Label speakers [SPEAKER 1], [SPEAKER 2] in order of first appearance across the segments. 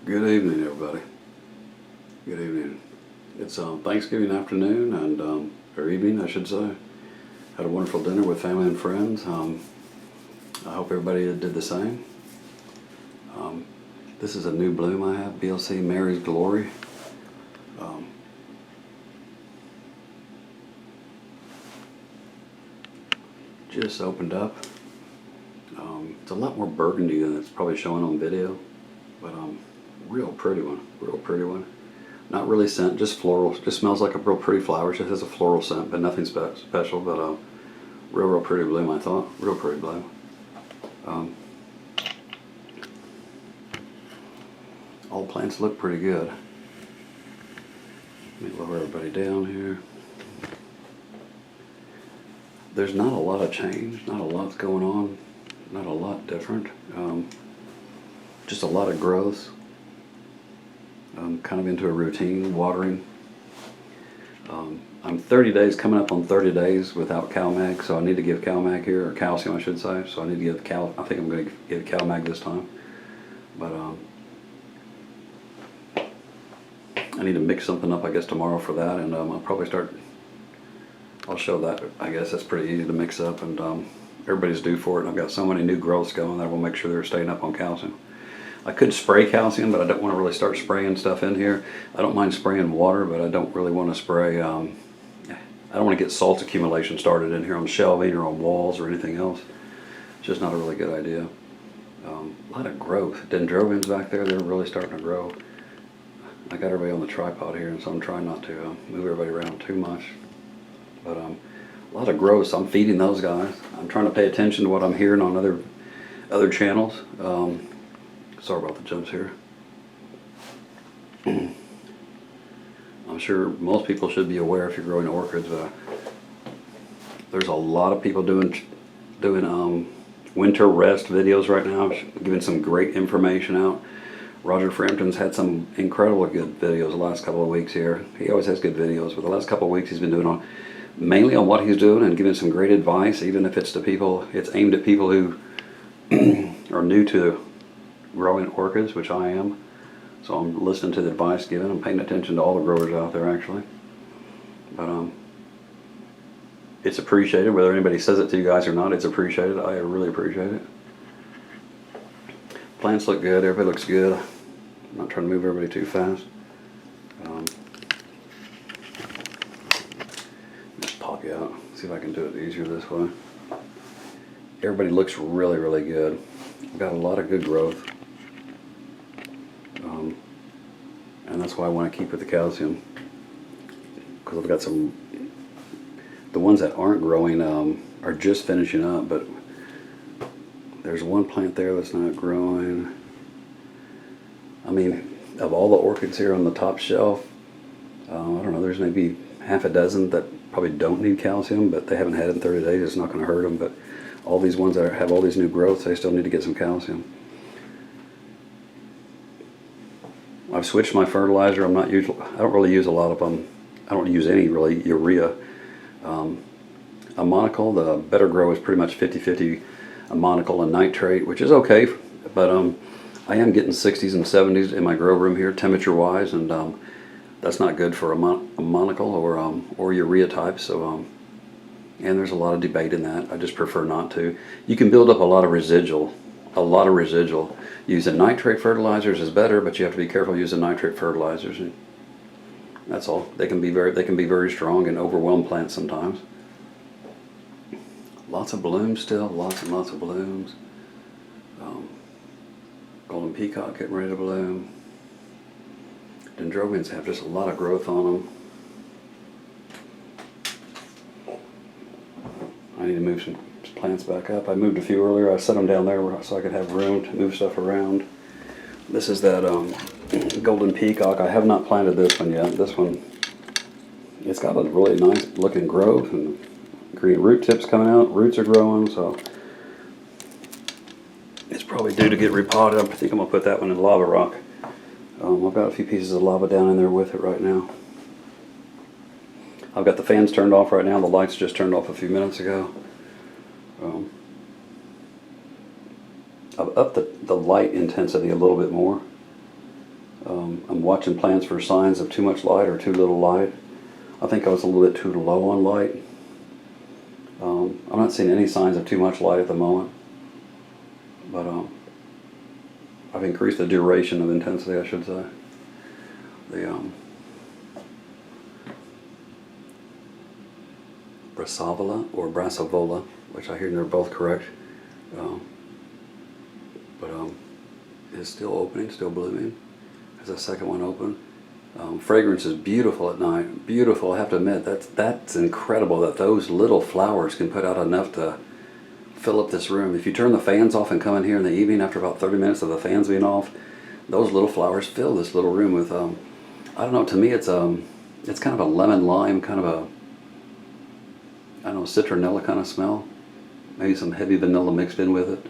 [SPEAKER 1] Good evening, everybody. Good evening. It's Thanksgiving afternoon or evening, I should say. Had a wonderful dinner with family and friends. I hope everybody did the same. This is a new bloom I have, BLC Mary's Glory. Just opened up. It's a lot more burgundy than it's probably showing on video, but real pretty one, real pretty one. Not really scent, just floral. Just smells like a real pretty flower. Just has a floral scent, but nothing special. But real pretty bloom, I thought. Real pretty bloom. All plants look pretty good. Let me lower everybody down here. There's not a lot of change, not a lot's going on, not a lot different. Just a lot of growth. I'm kind of into a routine, watering. I'm 30 days, coming up on 30 days without CalMag, so I need to give CalMag here, or calcium I should say, so I need to give I think I'm going to give CalMag this time. But I need to mix something up, I guess, tomorrow for that, and I'll probably start, I'll show that. I guess that's pretty easy to mix up, and everybody's due for it, and I've got so many new growths going that I will make sure they're staying up on calcium. I could spray calcium, but I don't want to really start spraying stuff in here. I don't mind spraying water, but I don't really want to spray, I don't want to get salt accumulation started in here on shelving or on walls or anything else. It's just not a really good idea. A lot of growth. Dendrobiums back there, they're really starting to grow. I got everybody on the tripod here, and so I'm trying not to move everybody around too much. But a lot of growth, so I'm feeding those guys. I'm trying to pay attention to what I'm hearing on other channels. Sorry about the jumps here. I'm sure most people should be aware if you're growing orchids, but there's a lot of people doing winter rest videos right now, giving some great information out. Roger Frampton's had some incredible good videos the last couple of weeks here. He always has good videos, but the last couple of weeks he's been doing mainly on what he's doing and giving some great advice, even if it's to people, it's aimed at people who are new to growing orchids, which I am. So I'm listening to the advice given. I'm paying attention to all the growers out there, actually. But it's appreciated, whether anybody says it to you guys or not. It's appreciated. I really appreciate it. Plants look good. Everybody looks good. I'm not trying to move everybody too fast. Just pop you out. See if I can do it easier this way. Everybody looks really good. I've got a lot of good growth. And that's why I want to keep with the calcium. Because I've got some, the ones that aren't growing are just finishing up, but there's one plant there that's not growing. I mean, of all the orchids here on the top shelf, I don't know, there's maybe half a dozen that probably don't need calcium, but they haven't had it in 30 days. It's not going to hurt them, but all these ones that have all these new growths, they still need to get some calcium. I've switched my fertilizer. I don't really use a lot of them. I don't use any really urea. Ammonical, the better grow is pretty much 50-50 ammonical and nitrate, which is okay, but I am getting 60s and 70s in my grow room here, temperature-wise, and that's not good for ammonical or urea type. So, and there's a lot of debate in that. I just prefer not to. You can build up a lot of residual. Using nitrate fertilizers is better, but you have to be careful using nitrate fertilizers. That's all. They can be very strong and overwhelm plants sometimes. Lots of blooms still, lots and lots of blooms. Golden peacock getting ready to bloom. Dendrobiums have just a lot of growth on them. I need to move some plants back up. I moved a few earlier. I set them down there so I could have room to move stuff around. This is that golden peacock. I have not planted this one yet. This one, it's got a really nice looking growth and green root tips coming out. Roots are growing, so it's probably due to get repotted. I think I'm going to put that one in lava rock. I've got a few pieces of lava down in there with it right now. I've got the fans turned off right now. The lights just turned off a few minutes ago. I've upped the light intensity a little bit more. I'm watching plants for signs of too much light or too little light. I think I was a little bit too low on light. I'm not seeing any signs of too much light at the moment, but I've increased the duration of intensity, I should say. The Brassavola or Brassavola, which I hear they're both correct, but is still opening, still blooming. There's a second one open. Fragrance is beautiful at night. Beautiful, I have to admit. That's incredible that those little flowers can put out enough to fill up this room. If you turn the fans off and come in here in the evening after about 30 minutes of the fans being off, those little flowers fill this little room with, I don't know, to me it's kind of a lemon lime, kind of a, I don't know, citronella kind of smell. Maybe some heavy vanilla mixed in with it.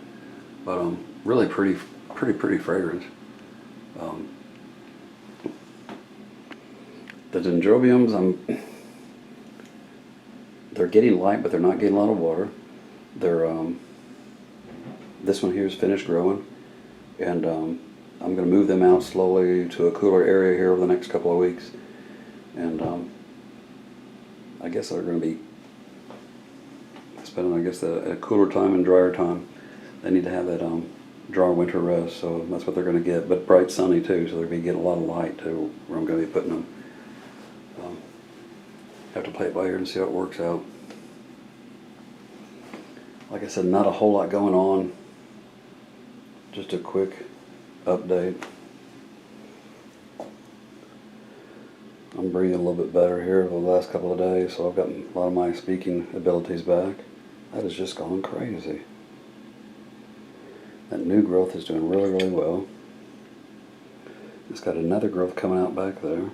[SPEAKER 1] But really pretty fragrance. The dendrobiums, they're getting light, but they're not getting a lot of water. They're this one here is finished growing, and I'm going to move them out slowly to a cooler area here over the next couple of weeks. And I guess they're going to be spending, I guess, a cooler time and drier time. They need to have that dry winter rest, so that's what they're going to get. But bright sunny too, so they're going to get a lot of light too, where I'm going to be putting them. Have to play it by ear and see how it works out. Like I said, not a whole lot going on. Just a quick update. I'm breathing a little bit better here over the last couple of days, so I've got a lot of my speaking abilities back. That has just gone crazy. That new growth is doing really, really well. It's got another growth coming out back there.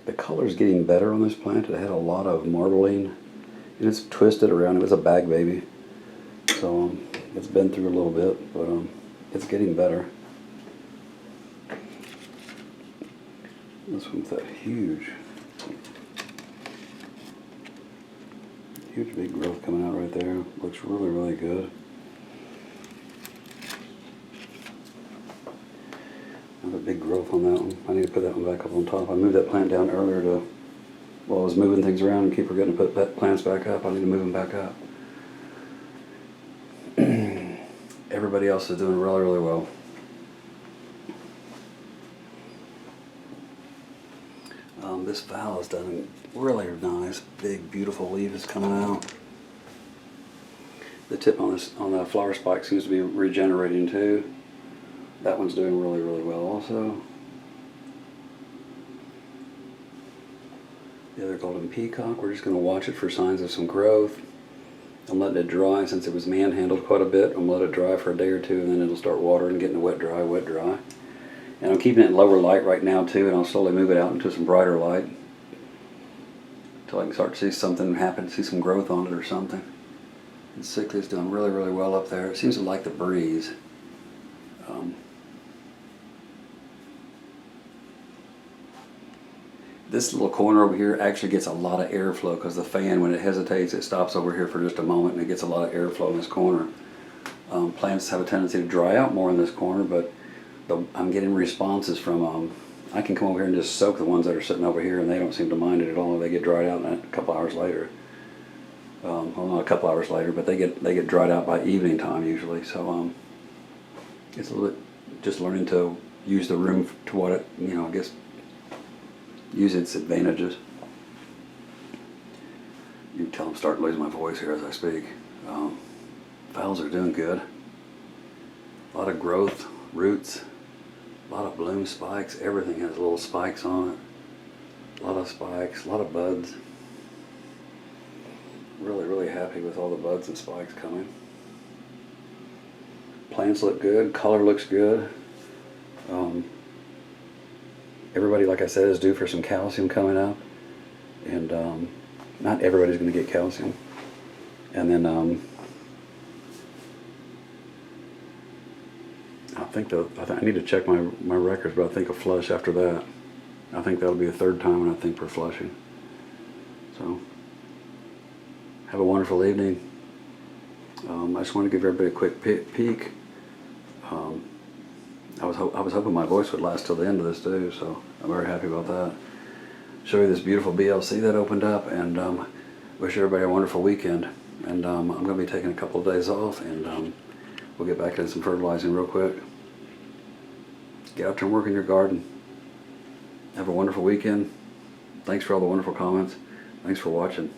[SPEAKER 1] The color's getting better on this plant. It had a lot of marbling, and it's twisted around. It was a bag baby, so it's been through a little bit, but it's getting better. This one's that huge big growth coming out right there. Looks really, really good. Another big growth on that one. I need to put that one back up on top. I moved that plant down earlier while I was moving things around and keep forgetting to put plants back up. I need to move them back up. Everybody else is doing really, really well. This val has done really nice. Big, beautiful leaf is coming out. The tip on the flower spike seems to be regenerating too. That one's doing really, really well also. The other golden peacock, we're just going to watch it for signs of some growth. I'm letting it dry since it was manhandled quite a bit. I'm going to let it dry for a day or two, and then it'll start watering, getting wet, dry, wet, dry. And I'm keeping it in lower light right now too, and I'll slowly move it out into some brighter light until I can start to see something happen, see some growth on it or something. And Sickly's doing really, really well up there. It seems to like the breeze. This little corner over here actually gets a lot of airflow because the fan, when it hesitates, it stops over here for just a moment and it gets a lot of airflow in this corner. Plants have a tendency to dry out more in this corner, but I'm getting responses from, I can come over here and just soak the ones that are sitting over here and they don't seem to mind it at all. They get dried out a couple hours later. Well, not a couple hours later, but they get dried out by evening time usually. So it's a little bit just learning to use the room to what it, I guess, use its advantages. You can tell I'm starting to lose my voice here as I speak. Vals are doing good. A lot of growth, roots, a lot of bloom spikes. Everything has little spikes on it. A lot of spikes, a lot of buds. Really, really happy with all the buds and spikes coming. Plants look good, color looks good. Everybody, like I said, is due for some calcium coming up, and not everybody's going to get calcium. And then I need to check my records, but I think a flush after that. I think that'll be the third time, and I think we're flushing. So have a wonderful evening. I just want to give everybody a quick peek. I was hoping my voice would last till the end of this too, so I'm very happy about that. Show you this beautiful BLC that opened up, and wish everybody a wonderful weekend. And I'm going to be taking a couple of days off, and we'll get back into some fertilizing real quick. Get out there and work in your garden. Have a wonderful weekend. Thanks for all the wonderful comments. Thanks for watching.